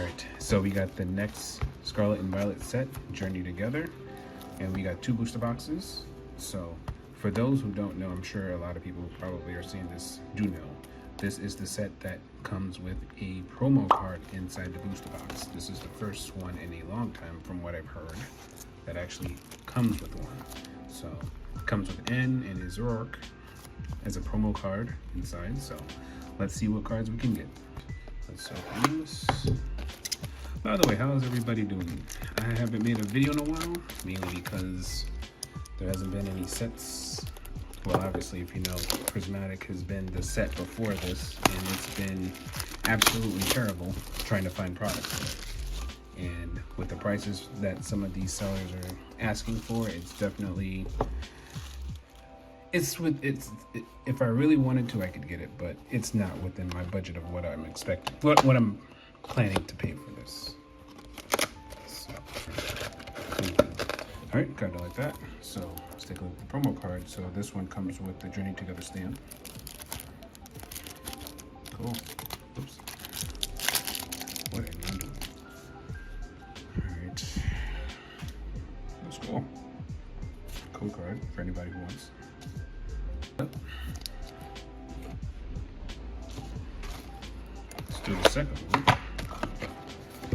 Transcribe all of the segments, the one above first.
Alright, so we got the next Scarlet and Violet set, Journey Together, and we got 2 booster boxes. So for those who don't know, I'm sure a lot of people who probably are seeing this do know, this is the set that comes with a promo card inside the booster box. This is the first one in a long time, from what I've heard, that actually comes with one. So it comes with N and his Zork as a promo card inside. So let's see what cards we can get. Let's open this. By the way, how is everybody doing? I haven't made a video in a while, mainly because there hasn't been any sets. Well, obviously, if you know, Prismatic has been the set before this, and it's been absolutely terrible trying to find products for it. And with the prices that some of these sellers are asking for, it's definitely, if I really wanted to, I could get it, but it's not within my budget of what I'm expecting, what I'm planning to pay for this. So, all right, got it like that. So let's take a look at the promo card. So this one comes with the Journey Together stamp. Cool. Oops. What am I doing? All right. That's cool. Cool card for anybody who wants. Let's do the second one.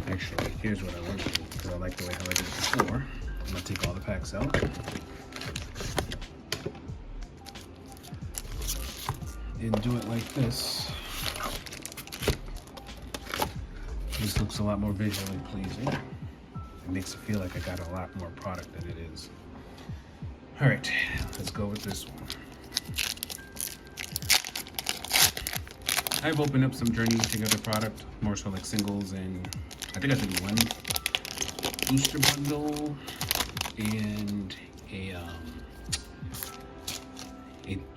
Actually, here's what I want to do, because I like the way how I did it before. I'm going to take all the packs out. And do it like this. This looks a lot more visually pleasing. It makes it feel like I got a lot more product than it is. Alright, let's go with this one. I've opened up some Journey Together product, more so like singles, and I think I did one booster bundle and a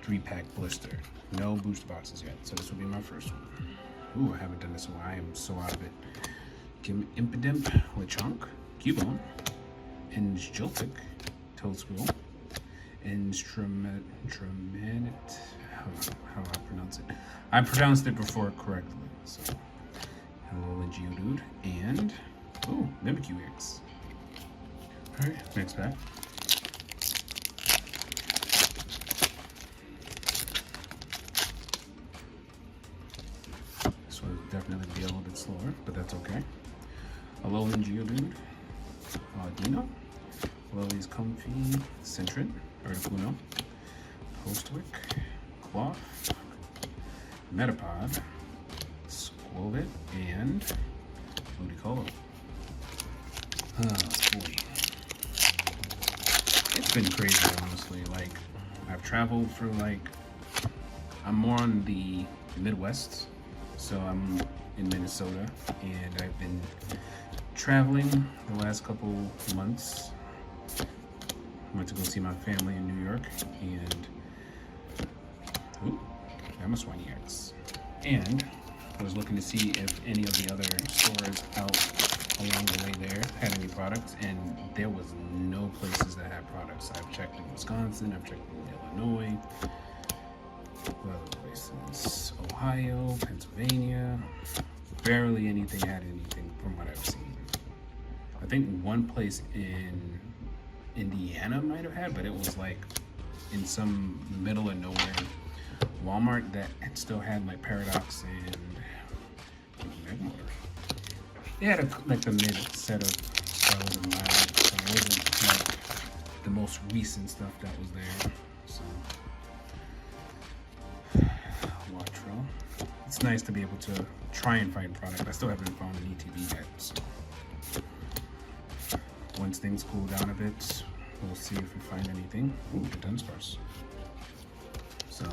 3-pack blister. No booster boxes yet, so this will be my first one. Ooh, I haven't done this in a while. I am so out of it. Give me Impidimp, Lechonk, Cubone, and Joltik, Toadspool, Instrument, how I pronounce it. I pronounced it before correctly, so hello Geodude, and oh, Mimikyu X. Alright, next pack. This one will definitely be a little bit slower, but that's okay. Alolan Geodude, Dino, Lily's Comfy, Sentret, Articuno, Postwick, Cloth, Metapod, Squovit, and Ludicolo. Oh boy. It's been crazy, honestly. Like, I've traveled for I'm more on the Midwest, so I'm in Minnesota, and I've been traveling the last couple months. I went to go see my family in New York, and ooh, Ramaswani X. And I was looking to see if any of the other stores out along the way there had any products, and there was no places that had products. I've checked in Wisconsin, I've checked in Illinois, what other places? Ohio, Pennsylvania. Barely anything had anything from what I've seen. I think one place in Indiana might have had, but it was like in some middle of nowhere Walmart that still had like Paradox and Magmar. They had like the mid set of Scarlet and Violet, so it wasn't like the most recent stuff that was there. So Wattrel. It's nice to be able to try and find product. I still haven't found an ETB yet, so once things cool down a bit, we'll see if we find anything. Ooh, the Dunsparce. So,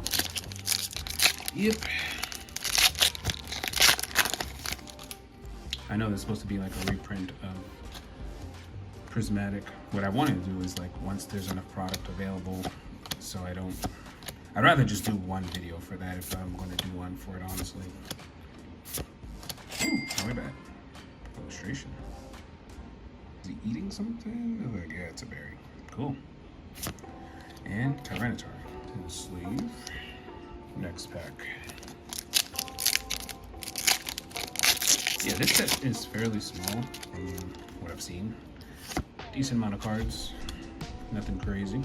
yep. I know there's supposed to be like a reprint of Prismatic. What I wanted to do is like once there's enough product available, so I'd rather just do one video for that if I'm going to do one for it, honestly. Ooh, not my bad. Illustration. Is he eating something? Oh, yeah, it's a berry. Cool. And Tyranitar in the sleeve. Next pack. Yeah, this set is fairly small from what I've seen. Decent amount of cards, nothing crazy.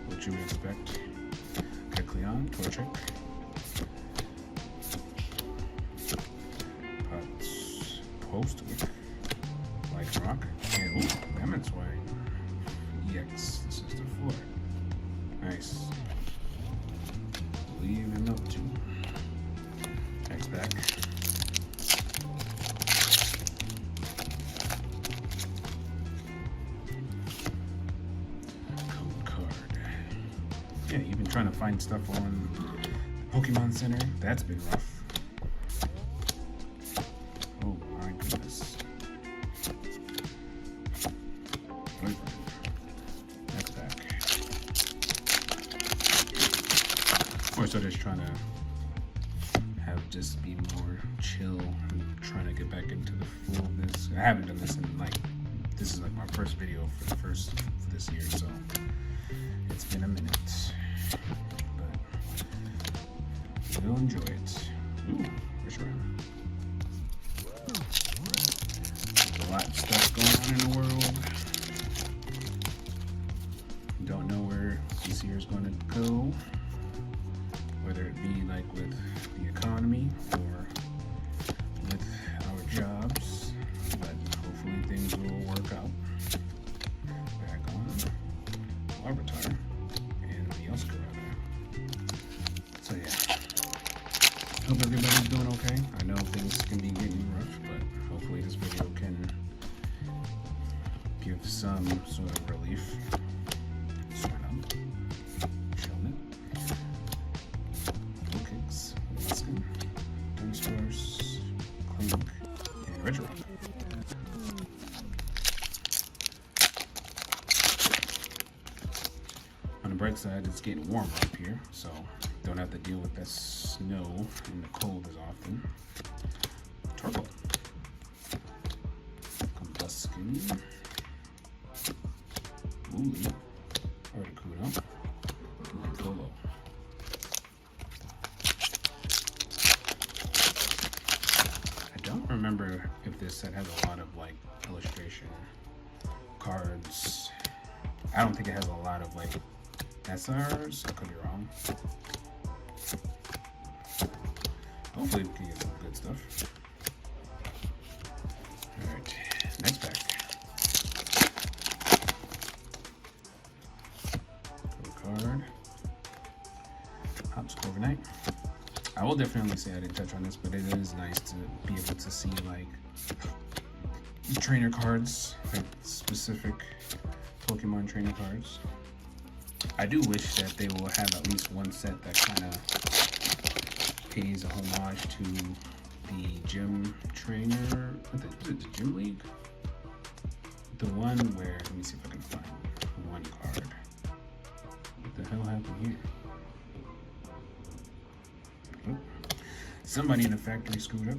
What you would expect. Kecleon, Torchic, Pots, Postwick, Lycanroc, and ooh, Lemon Swine. EX, this is the 4. Nice. Leaving up to. Next back. Code card. Yeah, you've been trying to find stuff on Pokemon Center. That's been rough. Oh my goodness. Next back. Of course, I'm just trying to just be more chill and trying to get back into the flow of this. I haven't done this in this is my first video for this year, so it's been a minute, but we'll enjoy it. Ooh, first round. There's a lot of stuff going on in the world. Don't know where this year is going to go, whether it be with the economy or with our jobs, but hopefully things will work out. Back on Larvitar and the Oscarada. So yeah, hope everybody's doing okay. I know things can be getting rough, but hopefully this video can give some sort of relief. On the bright side, it's getting warmer up here, so don't have to deal with that snow and the cold as often. Turbo, Combuskin, Woolly, Articuno, and Polo. I don't remember if this set has a lot of illustration cards. I don't think it has a lot of SRs. I could be wrong. Hopefully we can get some good stuff. Alright, next pack. Card. Hops Overnight. I will definitely say I didn't touch on this, but it is nice to be able to see trainer cards, specific Pokemon trainer cards. I do wish that they will have at least one set that kind of pays a homage to the gym trainer. Is it the gym league? The one where, let me see if I can find one card. What the hell happened here? Oh, somebody in the factory screwed up.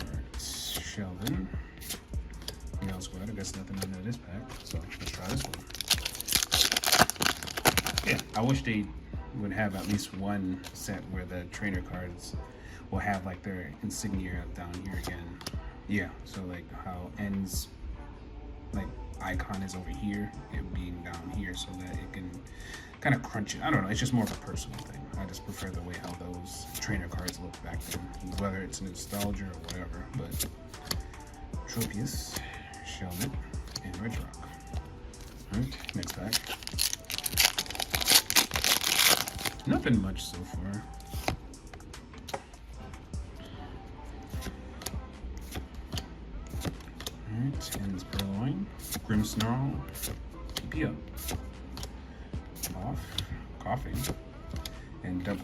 Alright, Sheldon. Squad. I guess nothing under this pack, so let's try this one. Yeah, I wish they would have at least one set where the trainer cards will have their insignia down here again. Yeah, so how N's icon is over here, it being down here, so that it can kind of crunch it. I don't know, it's just more of a personal thing. I just prefer the way how those trainer cards look back then, whether it's nostalgia or whatever. But Tropius, Shelmet, and Regirock. Alright, next pack. Nothing much so far. Alright, Ends Purloin, Grimmsnarl, PP Up, Off, Coughing, and Double.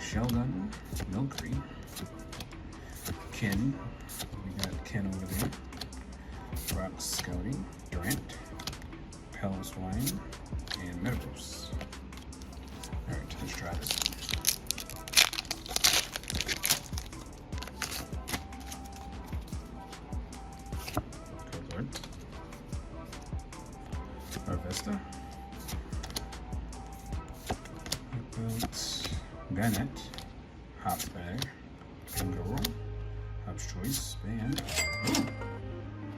Shelgun, Milcery, Ken, we got Ken over there, Rock Scouting, Durant, Pellswine, and Metagross. Alright, let's try this one. Code Harvesta. Bennett. Hops Bag. Kangaroo. Hops Choice. Band.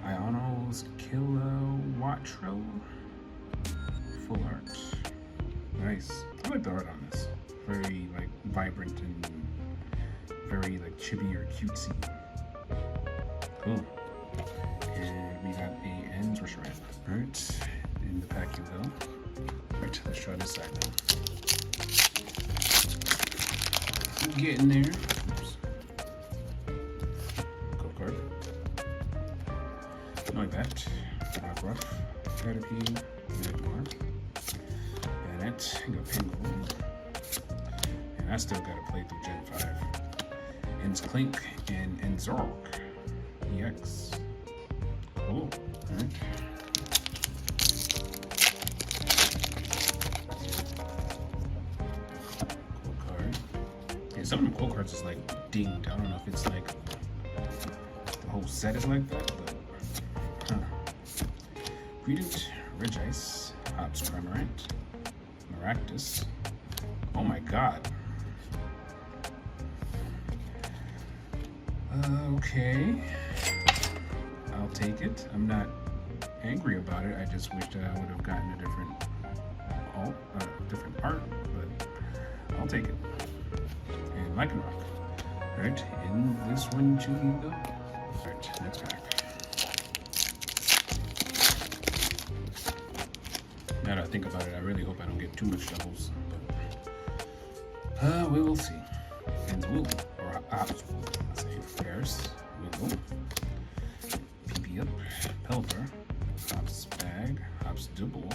Iono's Kilowatro. Full art. Nice. I like the art on this. Very like vibrant and very like chibi or cutesy. Cool. And we got a ends Reshiram. Alright. In the pack you will. Alright, let's try this side now. Getting there. Oops. Code card. Like that. Rock Ruff. Caterpie. Magmar. Bennett. Go Penguin. And I still gotta play through Gen 5. Ends Clink and Enzork. EX. Cool. Alright. Cool card. Yeah, some of them cool cards is like dinged. I don't know if it's like the whole set is like that, but Greedent, Regice, Hops Cramorant, Maractus. Oh my god. Okay. I'll take it. I'm not angry about it. I just wish that I would have gotten a different different art, but I'll take it. And Lycanroc. Alright, in this one too you go. Alright, next pack. Now that I think about it, I really hope I don't get too much doubles, but we will see. And Wool, or Hops Wool, let's say. Paris, Wiggle, PP Up, Pelipper, Hops Bag, Hops Double,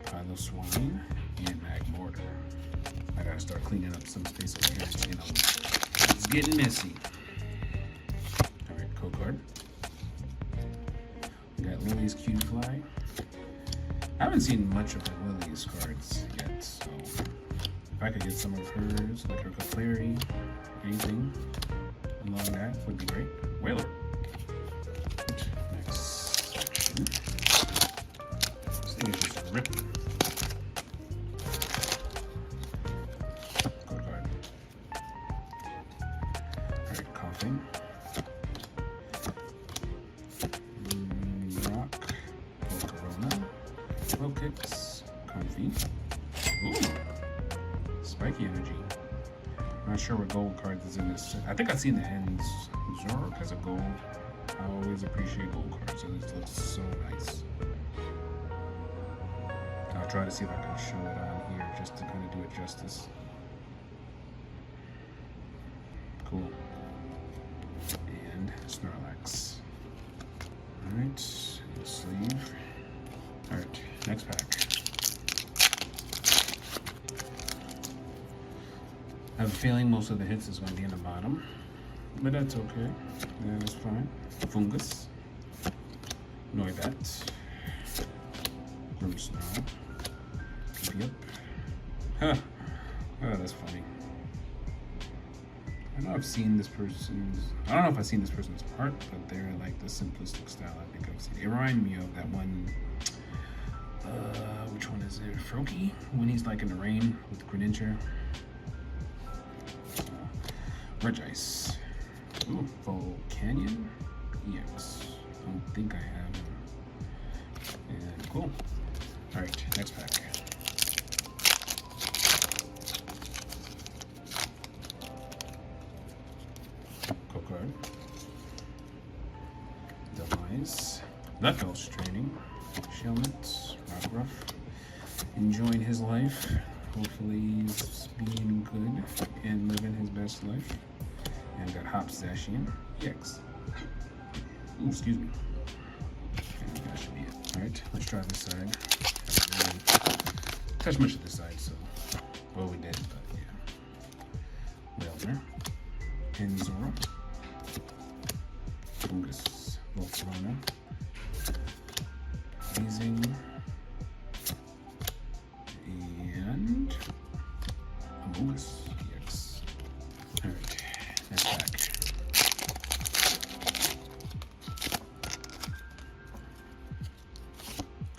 Piloswine, and Magmortar. I gotta start cleaning up some space over here, you know. It's getting messy. Alright, code card. We got Lily's Cutie Fly. I haven't seen much of her Lily's cards yet, so if I could get some of hers, like her Capillary, anything along that would be great. Whaler. Next section. This thing is just ripping. Code card. Alright, Coughing. Rock. Corona. Kicks, Comfy. Ooh, Spiky Energy. I'm not sure what gold cards is in this. I think I've seen the ends. Zork as a gold. I always appreciate gold cards, so this looks so nice. I'll try to see if I can show it on here just to kind of do it justice. Cool. And Snorlax. Alright, sleeve. Alright, next pack. I have a feeling most of the hits is going to be in the bottom, but that's okay. That is fine. Fungus. Noibat. Grimmsnarl. Yep. Huh. Oh, that's funny. I don't know if I've seen this person's art, but they're like the simplistic style I think I've seen. It reminded me of that one. Which one is it? Froakie? When he's like in the rain with Greninja. Regice. Ooh, Volcanion EX. I don't think I have him. And cool. Alright, next pack. Code card. Demise. Leftovers Training. Shelmet. Rockruff. Enjoying his life. Hopefully he's being good and living his best life. And got Hops Zacian EX. Ooh, excuse me. And that should be it. Alright, let's try this side. I didn't really touch much of this side, so well we did, but yeah. Welder. Enzora. Fungus. Volcarona. Amazing. And Amogus EX. Alright, next pack.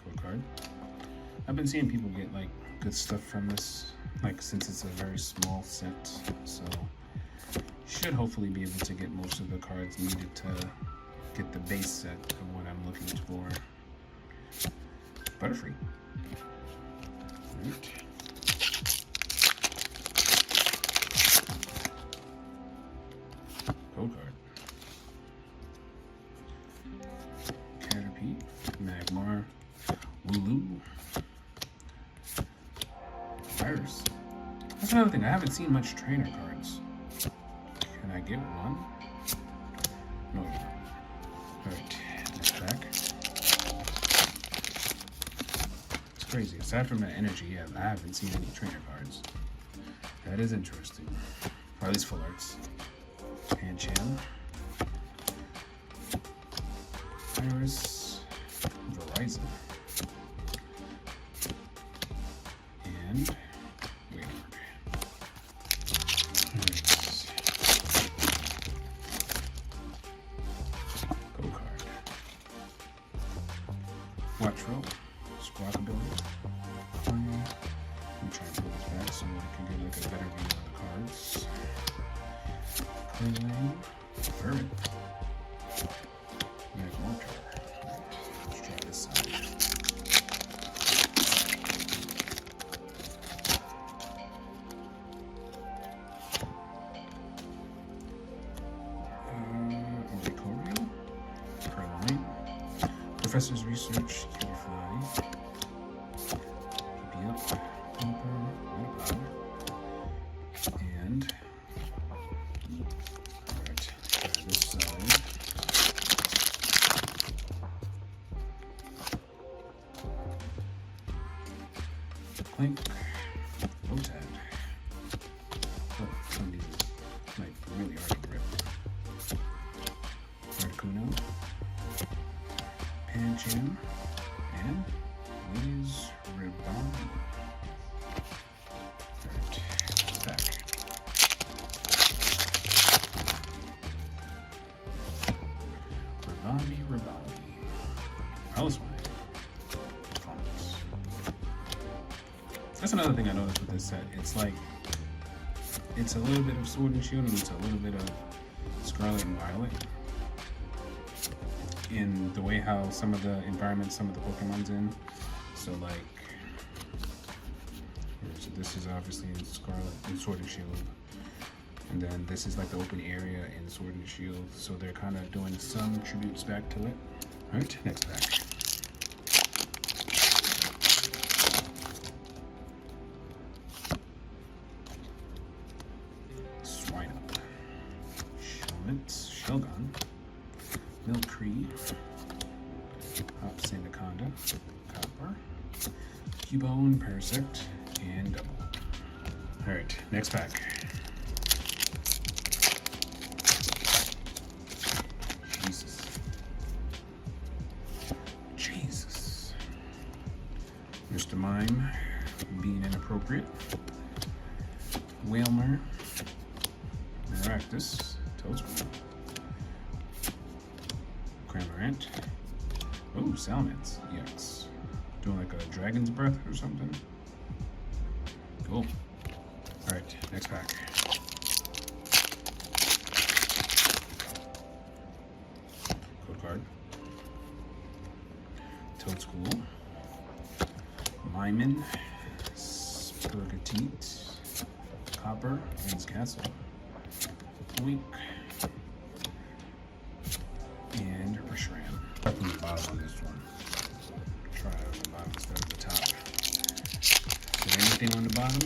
Code card. I've been seeing people get like good stuff from this, like since it's a very small set, so should hopefully be able to get most of the cards needed to get the base set of what I'm looking for. Butterfree. Right. Code card. Caterpie, Magmar, Wooloo, Virus. That's another thing, I haven't seen much trainer cards. Can I get one? No. Alright, next pack. It's crazy. Aside from that energy, yeah, I haven't seen any trainer cards. That is interesting. Or at least full arts. Pancham. Iris. Verizon. And Wayward. Go card. Watchrow. Squawkabilly. I'm trying to pull this back so I can get like a better view of the cards. Clayland. Vermin. Magmortar. Let's try this side. Oricorio. Caroline. Professor's Research. Cutifly. Keep up. And alright, try this side. Clink. Lotad. Oh, some of these like really already ripped. Articuno. Pancham. And Liz Ribbon. Back. Rabambi. Palace Wine. Performance. That's another thing I noticed with this set. It's like, it's a little bit of Sword and Shield and it's a little bit of Scarlet and Violet. In the way how some of the environments, some of the Pokemon's in. So like, so this is obviously in Scarlet and Sword and Shield. And then this is like the open area in Sword and Shield. So they're kind of doing some tributes back to it. Alright, next pack. Swinub. Shelmet. Shelgon. Milcree. Hop Sandaconda. Copper. Cubone. Parasect. And Double. Alright, next pack. Jesus. Mr. Mime being inappropriate. Whalmer. Maractus. Toadspoon. Cramorant. Oh, Salamence. EX. Doing like a Dragon's Breath or something. Cool. Alright, next pack. Code card. Toadschool. Lyman. Spergatite. Copper. Ends Castle. Wink. And Reshiram. Start from the bottom on this one. Try it on the bottom instead of the top. Is there anything on the bottom?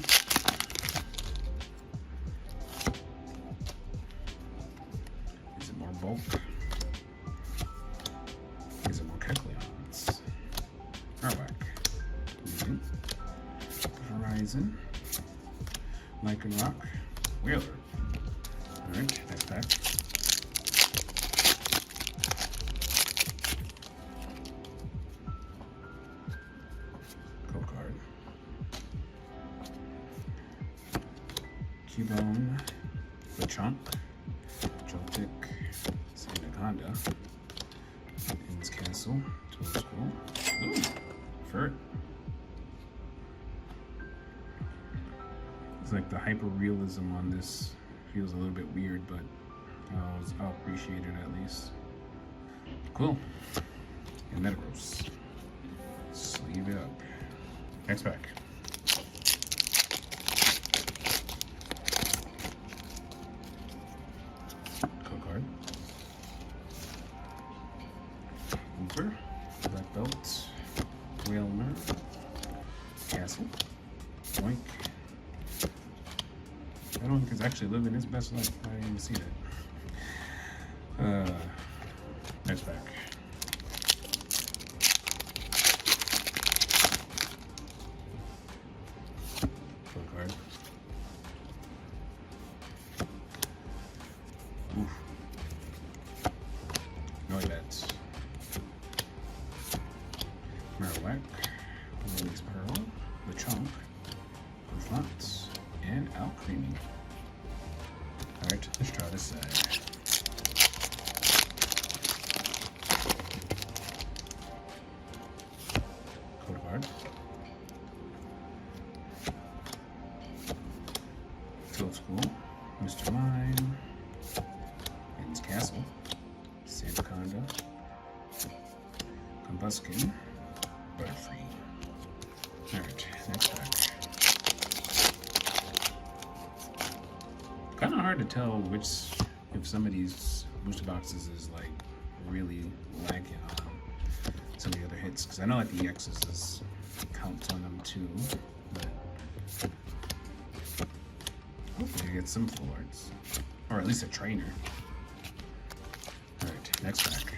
Is it more bulk? Is it more Kecleons? Arbok. Horizon. Lycanroc. Whaler. Alright, next pack. Code card. Cubone. Lechonk. Joltik. Sandaconda. Ends Castle. Toadspool. Ooh, Furt. the hyper realism on this feels a little bit weird, but I'll appreciate it at least. Cool. And Metagross. Sleeve it up. Next pack. Code card. Looper. Black Belt. Whalmer. Castle. Boink. That one is actually living his best life. I didn't even see that. Next pack. Code card. Oof. No bets. Marowak. Lily's Pearl. Lechonk. Flats. And Alcremie. Alright, let's try this side. Code card. Field School. Mr. Mime. Ends Castle. Sandaconda. Combuskin. Butterfree. Alright, next pack. Kind of hard to tell if some of these booster boxes is like really lacking on some of the other hits, because I know like the EXs is counts on them too, but hopefully I get some full arts, or at least a trainer. All right, next pack.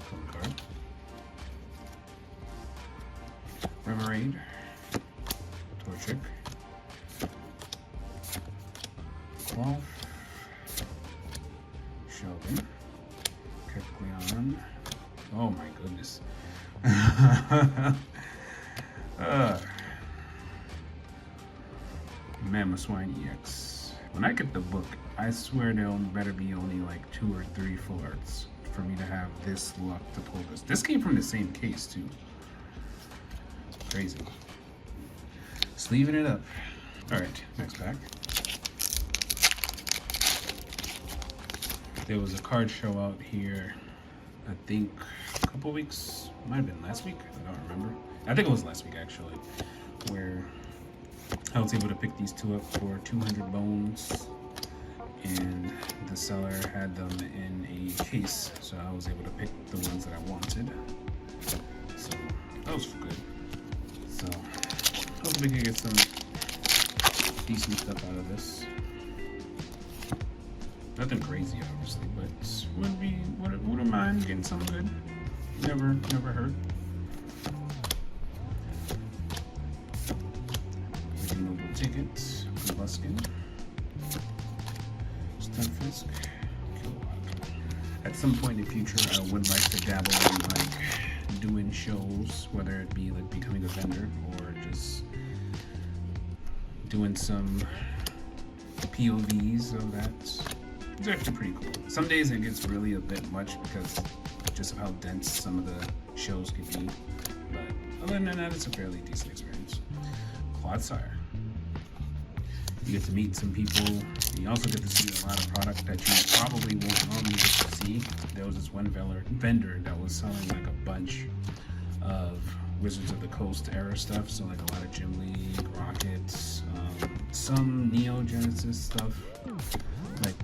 Code card. Remoraid. Torchic. Quaff. Shelvin. Kecleon. Oh my goodness. Mamoswine EX. When I get the book, I swear there better be only like 2 or 3 full arts for me to have this luck to pull this. This came from the same case too. Crazy. Sleeving it up. Alright, next pack. There was a card show out here, I think a couple weeks, might have been last week, I don't remember. I think it was last week actually, where I was able to pick these 2 up for 200 bones, and the seller had them in a case, so I was able to pick the ones that I wanted. So that was good. So hopefully we can get some decent stuff out of this. Nothing crazy, obviously, but wouldn't mind getting something good. Never hurt. Redeemable tickets, Combuskin, Stunfisk, Kilowatt. At some point in the future, I would like to dabble in like doing shows, whether it be like becoming a vendor or just doing some POVs of that. It's actually pretty cool. Some days it gets really a bit much because just of how dense some of the shows could be. But other than that, it's a fairly decent experience. Clodsire. You get to meet some people. You also get to see a lot of product that you probably won't normally get to see. There was this one vendor that was selling like a bunch of Wizards of the Coast era stuff. So like a lot of Gym League, Rockets, some Neo Genesis stuff. Like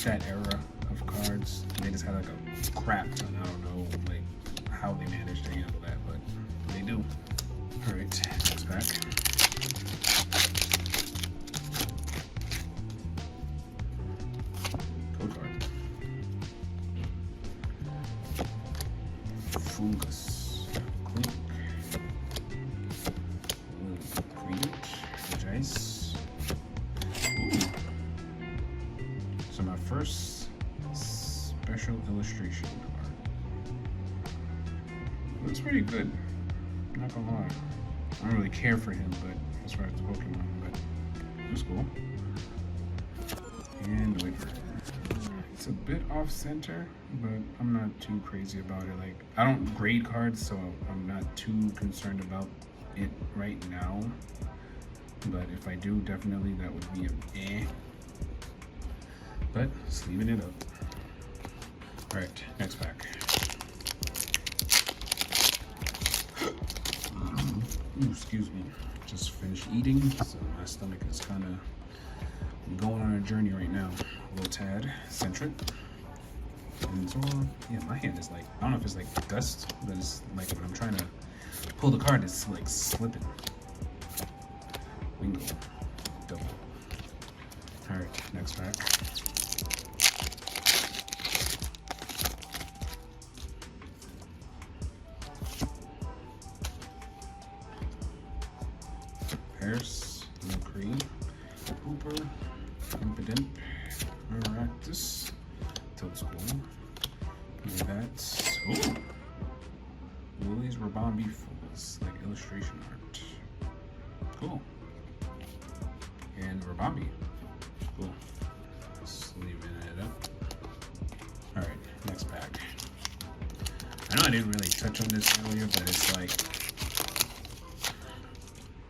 that era of cards. They just had like a crap ton. I don't know like how they managed to handle that, but they do. Alright, next pack. Code card. Fungus. Clink. Greedent. Dice. Ooh. So my first special illustration art. Looks pretty good. Not gonna lie. I don't really care for him, but as far as the Pokemon, but it was cool. And wait for it. It's a bit off center, but I'm not too crazy about it. Like, I don't grade cards, so I'm not too concerned about it right now. But if I do, definitely that would be a eh. But sleeving it up. All right, next pack. Ooh, excuse me. Just finished eating, so my stomach is kind of going on a journey right now. A little tad centric. And so, yeah, my hand is like, I don't know if it's like dust, but it's like when I'm trying to pull the card, it's like slipping. Wingo. Double. Alright, next pack. Paris, Milcree, Hooper, Impidimp, Reintroduces, Toadstool, that's Willie's Rabambi Fools, like illustration art. Cool. And Rabambi. Cool. Sleeving it up. Alright, next pack. I know I didn't really touch on this earlier, but it's like,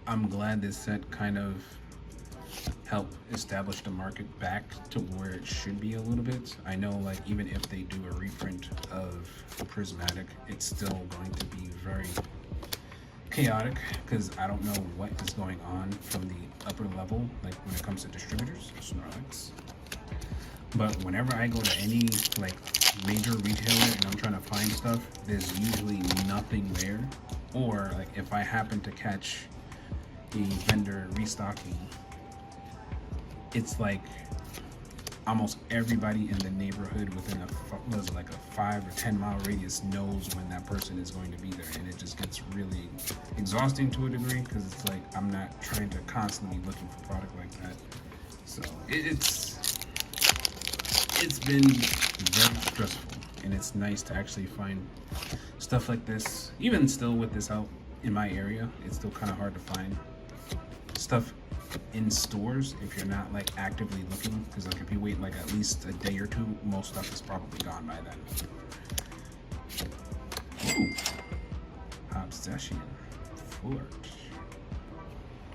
I'm glad this set kind of helped establish the market back to where it should be a little bit. I know, like, even if they do a reprint of Prismatic, it's still going to be very chaotic because I don't know what is going on from the upper level, like when it comes to distributors, Snorlax. But whenever I go to any like major retailer and I'm trying to find stuff, there's usually nothing there. Or like if I happen to catch a vendor restocking, it's like almost everybody in the neighborhood within a 5 or 10 mile radius knows when that person is going to be there, and it just gets really exhausting to a degree because it's like I'm not trying to constantly looking for product like that. So it's been very stressful, and it's nice to actually find stuff like this. Even still with this out in my area, it's still kind of hard to find stuff in stores if you're not like actively looking, because like if you wait like at least a day or two, most stuff is probably gone by then. Ooh, Obsession, full art.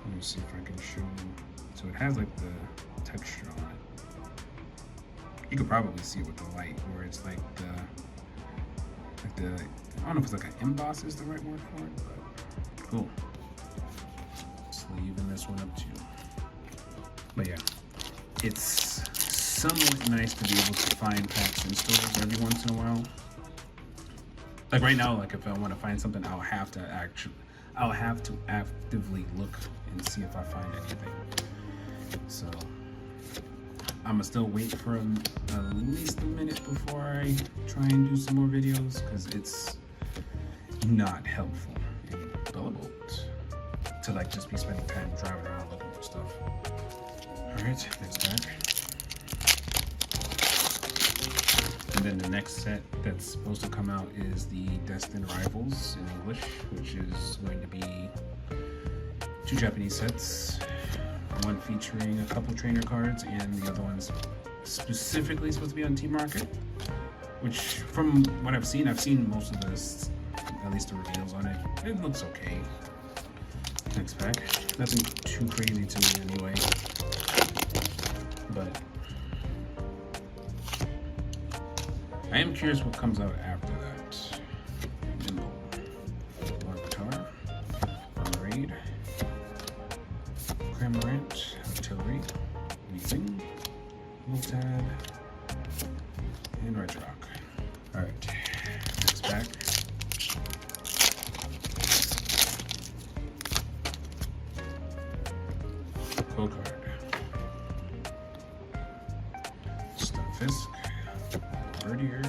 Let me see if I can show you. So it has like the texture on it. You could probably see it with the light, where it's like the I don't know if it's like an emboss is the right word for it, but cool. Sleeving this one up too. But yeah, it's somewhat nice to be able to find packs in stores every once in a while. Like right now, like if I want to find something, I'll have to actively look and see if I find anything. So I'm gonna still wait for at least a minute before I try and do some more videos, because it's not helpful and gullible to like just be spending time driving around looking for stuff. Alright, next pack. And then the next set that's supposed to come out is the Destined Rivals in English, which is going to be 2 Japanese sets. One featuring a couple trainer cards, and the other one's specifically supposed to be on Team Market. Which, from what I've seen most of this, at least the reveals on it. It looks okay. Next pack. Nothing too crazy to me anyway. But I am curious what comes out after that. Nimble, Larvitar, Raid, Cramorant, Artillery, Weezing, Miltad, and Regirock. Alright, next pack. Code card. Stunfisk, Birdier,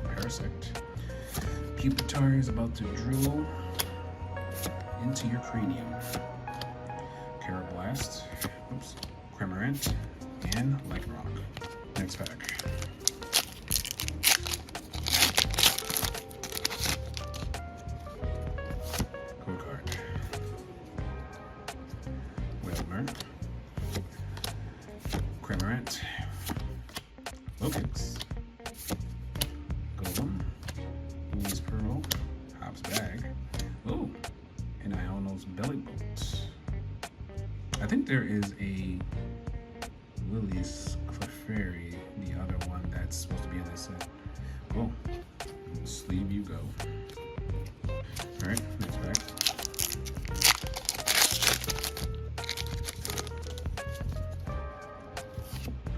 Parasect. Pupitar is about to drill into your cranium. Carablast, Cramorant, and Lycanroc. Next pack. Code card. Cramorant, Lokix, think there is a Lily's Clefairy, the other one that's supposed to be in this set. Oh, sleeve you go. Alright, next pack.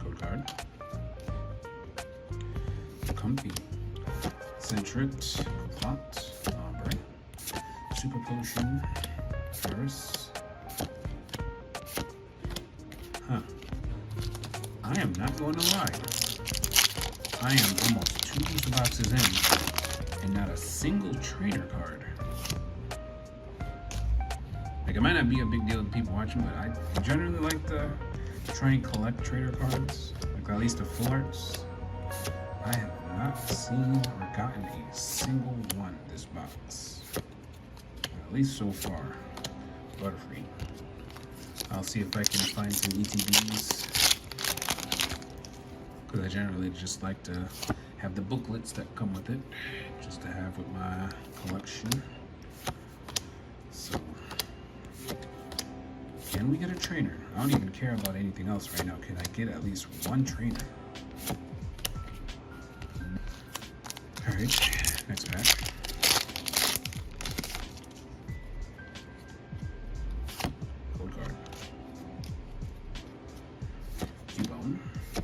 Code card. Comfy. Centrit. Plot. Ombre. Super Potion. Ferris. Huh. I am not going to lie. I am almost 2 booster boxes in and not a single trainer card. Like, it might not be a big deal to people watching, but I generally like to try and collect trainer cards, like at least the full arts. I have not seen or gotten a single one in this box, at least so far. Butterfree. I'll see if I can find some ETBs, because I generally just like to have the booklets that come with it, just to have with my collection. So, can we get a trainer? I don't even care about anything else right now. Can I get at least one trainer? Alright, next pack. Code card. Cubone,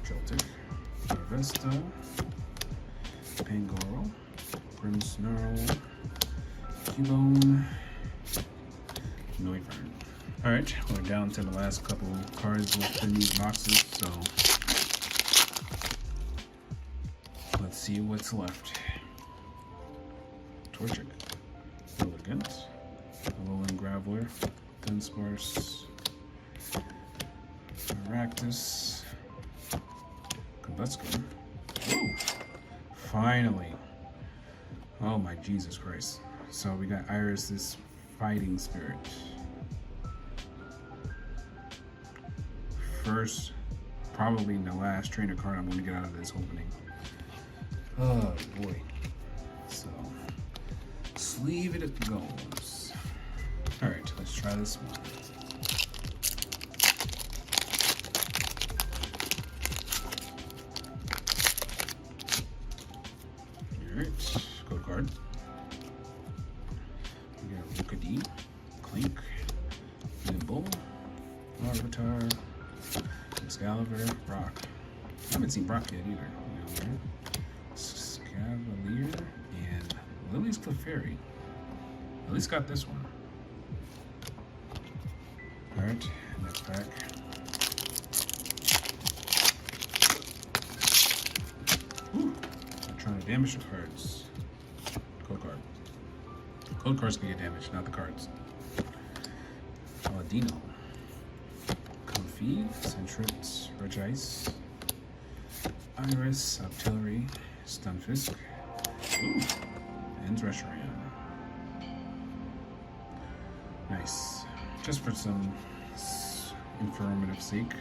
Joltik, Vesta, Pangoro, Grimmsnarl, Cubone, Noivern. Alright, we're down to the last couple cards within these boxes, so let's see what's left. Torchic, Elegant, Alolan Graveler, Dunsparce, Aractus, Combuskin. Ooh, finally. Oh my Jesus Christ. So we got Iris's Fighting Spirit. First, probably the last trainer card I'm going to get out of this opening. Oh boy. So, sleeve it goes. Alright, let's try this one. Alright, code card. We got Rookadee, Clink, Nimble, Larvitar, Excalibur, Brock. I haven't seen Brock yet either. Scavalier and Lily's Clefairy. At least got this one. Alright, next pack. Whew. I'm trying to damage the cards. Code card. Code cards can get damaged, not the cards. Aladino. Comfy, Centrit, Regice, Iris, Octillery, Stunfisk, ooh, and Reshiram. Nice. Just for some informative sake.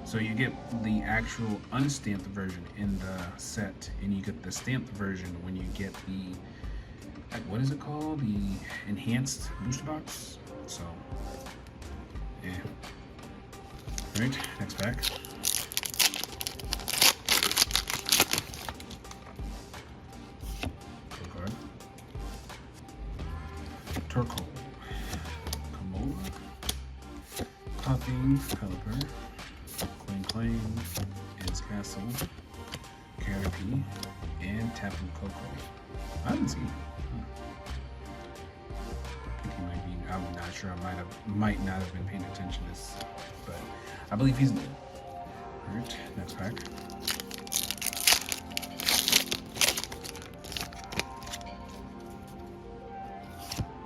So you get the actual unstamped version in the set, and you get the stamped version when you get the, what is it called? The enhanced booster box. So, yeah. Alright, next pack. Code card. Turco. Kamoa. Puffing. Pelipper. Clang, Ed's Castle, Caterpie, and Tapu Koko. I haven't seen him. I think he might be, I'm not sure, I might not have been paying attention to this, but I believe he's new. Alright, next pack.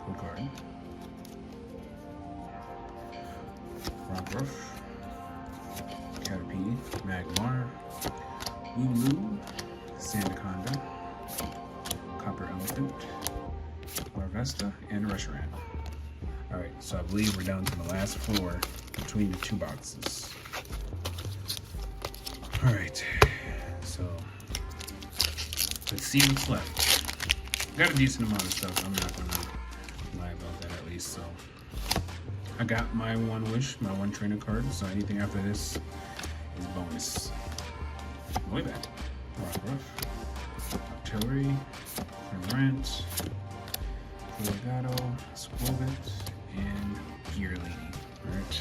Code card. Rockruff. Caterpie, Magmar, Wooloo, Sandaconda, Copper Elephant, Larvesta, and Reshiram. Alright, so I believe we're down to the last 4 between the 2 boxes. Alright, so let's see what's left. Got a decent amount of stuff, I'm not gonna lie about that at least, so I got my one wish, my one trainer card, so anything after this is bonus. Way back. Rockruff, Artillery, Cormorant, Legato, Squilbit, and Gear Lady. Alright.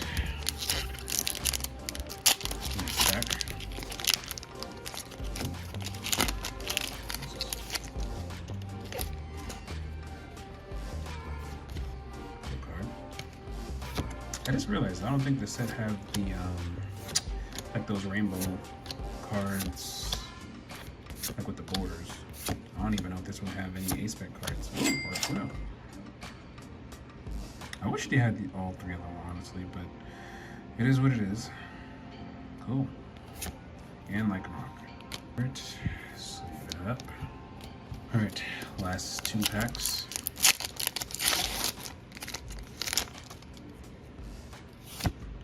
Next stack. I just realized I don't think the set have the like those rainbow cards, like with the borders. I don't even know if this one have any A-Spec cards. Or no. I wish they had all three of them, honestly, but it is what it is. Cool. And like rock. Alright, sleeve it up. Alright, last 2 packs.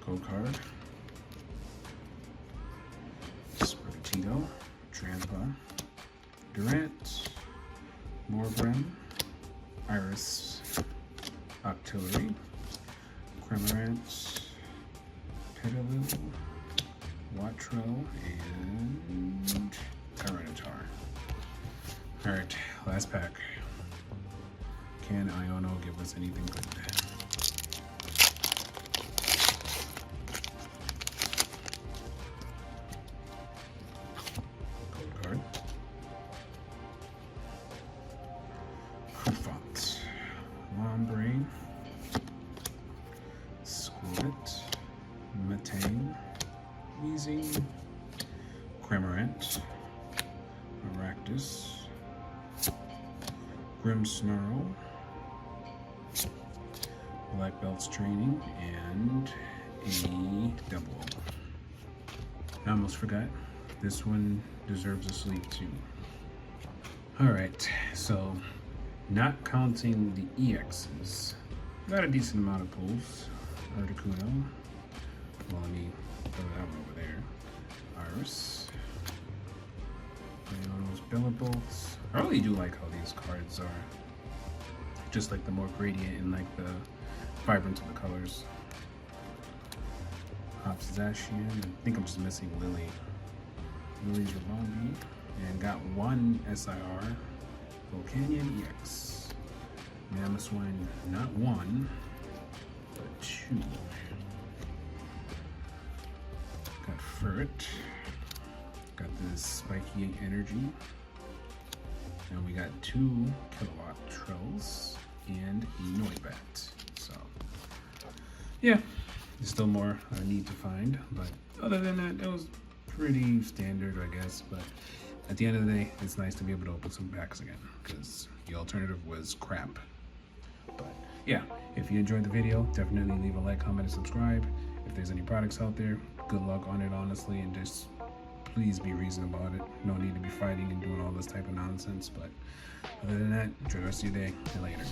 Code card. Sprigatito, Trampa, Durant, Morgrim, Iris, Octillery, Cramorant, Petaloo, Watro, and Tyranitar. Alright, last pack. Can Iono give us anything good? Lombrain, Squilbit, Metane, Weezing, Cramorant, Aractus, Grimmsnarl, Black Belt's Training, and a double. I almost forgot. This one deserves a sleeve too. Alright, so not counting the EXs, got a decent amount of pulls. Articuno, well, let me throw that one over there. Iris, Leono's Billabolts. I really do like how these cards are just like the more gradient and like the vibrance of the colors. Hops Zacian, I think I'm just missing Lily. Lily's Ravombi, and got one SIR. Volcanion EX. Mamoswine, not one, but 2. Got Furret. Got this Spiky Energy. And we got 2 Kilowatt Trolls and a Noibat. So, yeah, there's still more I need to find, but other than that, it was pretty standard, I guess. But at the end of the day, it's nice to be able to open some packs again, because the alternative was crap. But yeah, if you enjoyed the video, definitely leave a like, comment, and subscribe. If there's any products out there, good luck on it, honestly, and just please be reasonable about it. No need to be fighting and doing all this type of nonsense. But other than that, enjoy the rest of your day, and later.